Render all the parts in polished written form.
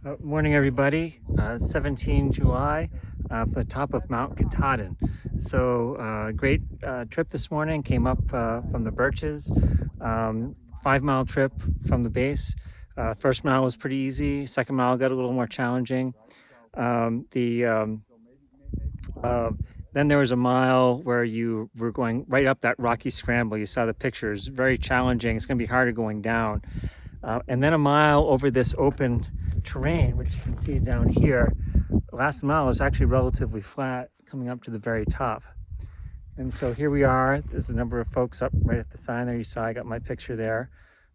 Morning, everybody. 17 July for the top of Mt Katadin. So great trip this morning. Came up from the Birches. 5 mile trip from the base. First mile was pretty easy. Second mile got a little more challenging. Then there was a mile where you were going right up that rocky scramble. You saw the pictures. Very challenging. It's going to be harder going down. And then a mile over this open terrain, which you can see down here. The last mile is actually relatively flat coming up to the very top. And so here we are. There's a number of folks up right at the sign there. You saw I got my picture there.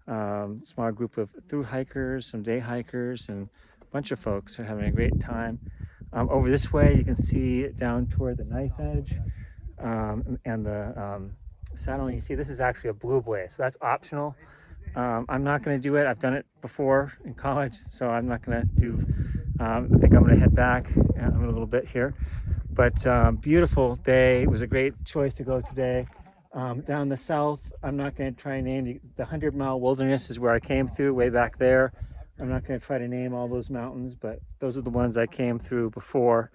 Small group of through hikers, some day hikers, and a bunch of folks are having a great time. Over this way, you can see down toward the knife edge and the saddle. And you see this is actually a blue blaze, so that's optional. I'm not going to do it. I've done it before in college, so I'm not going to do. I think I'm going to head back in a little bit here. But beautiful day. It was a great choice to go today. Down the south, I'm not going to try and name the 100-mile wilderness is where I came through way back there. I'm not going to try to name all those mountains, but those are the ones I came through before.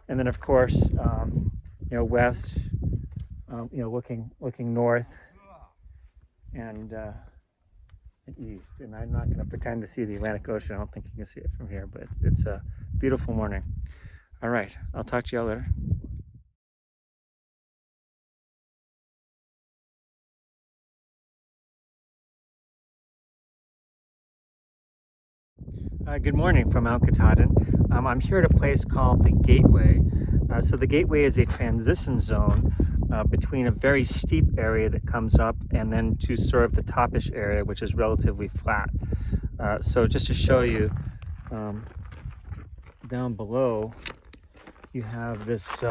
And then, of course, west, looking north and east. And I'm not going to pretend to see the Atlantic Ocean. I don't think you can see it from here, but it's a beautiful morning. All right, I'll talk to you all later. Good morning from Mt Katadin. I'm here at a place called the Gateway. So the Gateway is a transition zone between a very steep area that comes up and then to serve the topish area, which is relatively flat. So just to show you, down below, you have this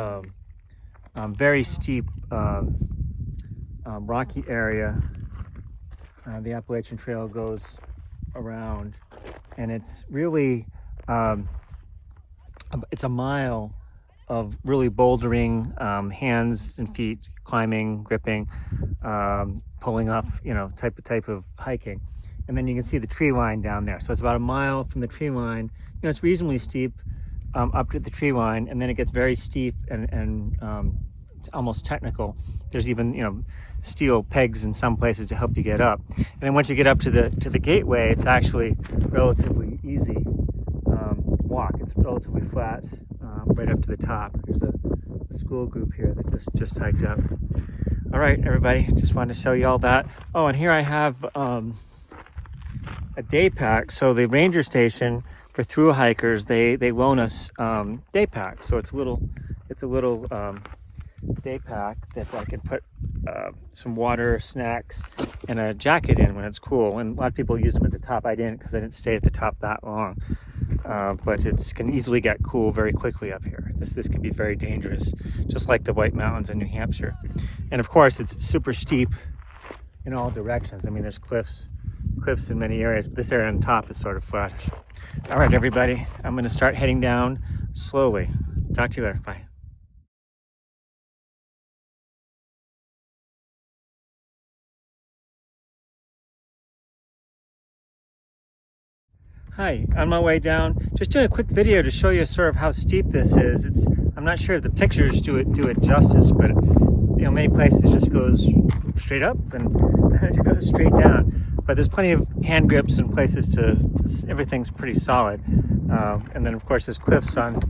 very steep rocky area. The Appalachian Trail goes around, and it's really it's a mile of really bouldering, hands and feet climbing, gripping, pulling up, type of hiking. And then you can see the tree line down there. So it's about a mile from the tree line. It's reasonably steep up to the tree line, and then it gets very steep and it's almost technical. There's even steel pegs in some places to help you get up. And then once you get up to the gateway, it's actually relatively easy walk. It's relatively flat right up to the top. There's a school group here that just hiked up. All right, everybody, just wanted to show you all that. Oh, and here I have a day pack. So the ranger station for through hikers, they loan us day packs. So it's a little day pack that I can put some water, snacks, and a jacket in when it's cool. And a lot of people use them at the top. I didn't, because I didn't stay at the top that long. But it can easily get cool very quickly up here. This can be very dangerous, just like the White Mountains in New Hampshire. And of course, it's super steep in all directions. I mean, there's cliffs in many areas, but this area on top is sort of flattish. All right, everybody, I'm going to start heading down slowly. Talk to you later. Bye. Hi, on my way down, just doing a quick video to show you sort of how steep this is. I'm not sure if the pictures do it justice, but many places it just goes straight up and it goes straight down. But there's plenty of hand grips and places everything's pretty solid. And then of course there's cliffs on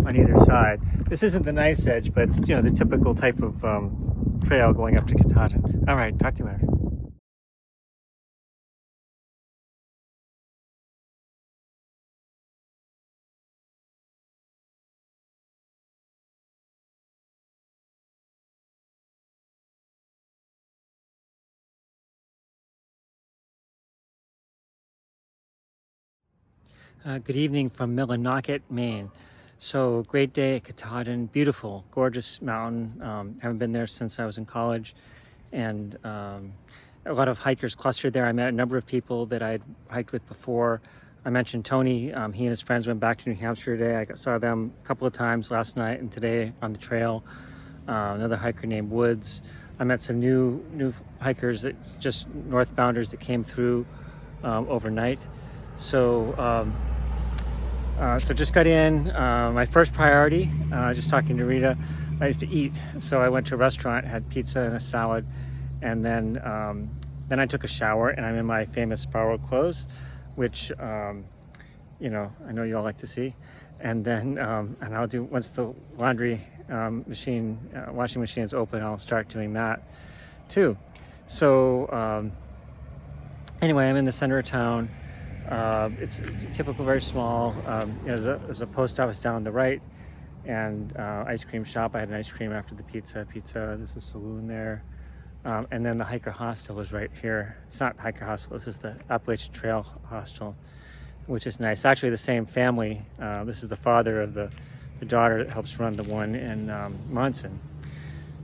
either side. This isn't the knife edge, but it's the typical type of trail going up to Katahdin. All right, talk to you later. Good evening from Millinocket, Maine. So great day at Katahdin, beautiful, gorgeous mountain. Haven't been there since I was in college, and a lot of hikers clustered there. I met a number of people that I'd hiked with before. I mentioned Tony. He and his friends went back to New Hampshire today. I saw them a couple of times last night and today on the trail. Another hiker named Woods. I met some new hikers that just northbounders that came through overnight. So So just got in. My first priority, just talking to Rita, is to eat. So I went to a restaurant, had pizza and a salad, and then I took a shower, and I'm in my famous borrowed clothes, which you know, I know you all like to see. And then and I'll do, once the laundry washing machine is open, I'll start doing that too. So anyway, I'm in the center of town. It's typical, very small. You know, there's a post office down on the right, and ice cream shop. I had an ice cream after the pizza. There's a saloon there, and then the hiker hostel is right here. It's not the hiker hostel. This is the Appalachian Trail hostel, which is nice. Actually, the same family. This is the father of the daughter that helps run the one in Monson.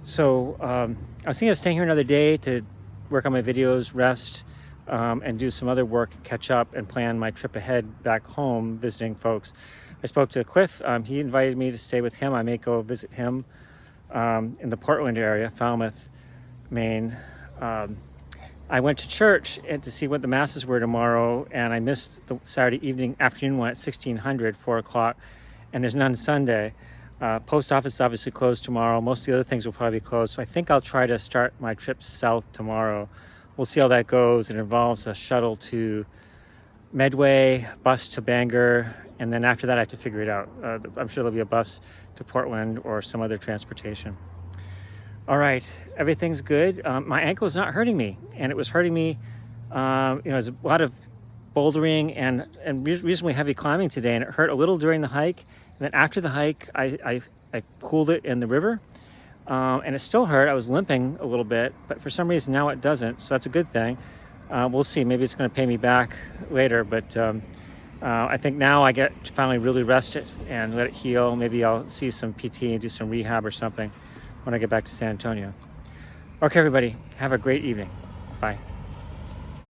So I was thinking of staying here another day to work on my videos, rest, and do some other work, catch up, and plan my trip ahead back home, visiting folks. I spoke to Cliff. He invited me to stay with him. I may go visit him in the Portland area, Falmouth, Maine. I went to church and to see what the masses were tomorrow, and I missed the Saturday afternoon one at 1600, 4 o'clock, and there's none Sunday. Post office is obviously closed tomorrow. Most of the other things will probably be closed, so I think I'll try to start my trip south tomorrow. We'll see how that goes. It involves a shuttle to Medway, bus to Bangor, and then after that I have to figure it out. I'm sure there'll be a bus to Portland or some other transportation. All right, everything's good. My ankle is not hurting me, and it was hurting me. You know, there's a lot of bouldering and reasonably heavy climbing today, and it hurt a little during the hike. And then after the hike, I cooled it in the river, and it still hurt. I was limping a little bit, but for some reason now it doesn't, so that's a good thing. We'll see. Maybe it's going to pay me back later, but I think now I get to finally really rest it and let it heal. Maybe I'll see some PT and do some rehab or something when I get back to San Antonio. Okay, everybody, have a great evening. Bye.